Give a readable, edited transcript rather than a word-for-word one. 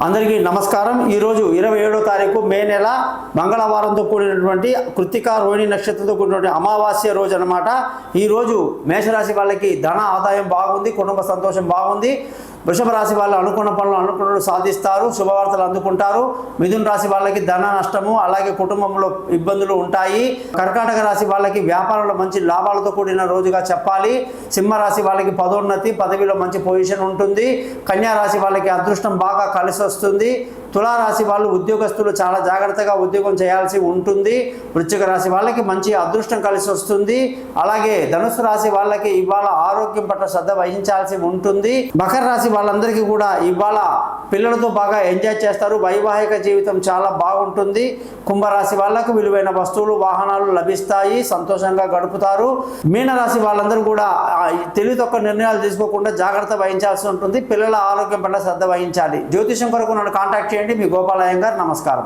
అందరికీ నమస్కారం। ఈ రోజు 27వ తారీఖు మే నెల మంగళవారంతో కూడినటువంటి కృత్తిక రోహిణి నక్షత్రంతో కూడినటువంటి అమావాస్య రోజు అన్నమాట। ఈ రోజు మేషరాశి వాళ్ళకి ధన ఆదాయం బాగుంది, కుటుంబ సంతోషం బాగుంది। వృషభ రాశి వాళ్ళు అనుకున్న పనులు అనుకున్నట్లు సాధిస్తారు, శుభవార్తలు అందుకుంటారు। మిథున రాశి వాళ్ళకి ధన నష్టము అలాగే కుటుంబంలో ఇబ్బందులు ఉంటాయి। కర్కాటక రాశి వాళ్ళకి వ్యాపారంలో మంచి లాభాలతో కూడిన రోజుగా చెప్పాలి। సింహ రాశి వాళ్ళకి పదోన్నతి, పదవిలో మంచి పొజిషన్ ఉంటుంది। కన్యా రాశి వాళ్ళకి అదృష్టం బాగా కలిసి వస్తుంది। తులా రాశి వాళ్ళు ఉద్యోగస్తులు చాలా జాగ్రత్తగా ఉద్యోగం చేయాల్సి ఉంటుంది। వృశ్చిక రాశి వాళ్ళకి మంచి అదృష్టం కలిసి వస్తుంది। అలాగే ధనుసు రాశి వాళ్ళకి ఇవాళ ఆరోగ్యం పట్ల శ్రద్ధ వహించాల్సి ఉంటుంది। మకర రాశి వాళ్ళందరికీ కూడా ఇవాళ పిల్లలతో బాగా ఎంజాయ్ చేస్తారు, వైవాహిక జీవితం చాలా బాగుంటుంది। కుంభరాశి వాళ్ళకు విలువైన వస్తువులు వాహనాలు లభిస్తాయి, సంతోషంగా గడుపుతారు। మీనరాశి వాళ్ళందరూ కూడా తెలివి తక్కువ నిర్ణయాలు తీసుకోకుండా జాగ్రత్త వహించాల్సి ఉంటుంది। పిల్లల ఆరోగ్యం పట్ల శ్రద్ధ వహించాలి। జ్యోతిషం కొరకు నన్ను కాంటాక్ట్ చేయండి। మీ గోపాలయ్య గారు, నమస్కారం।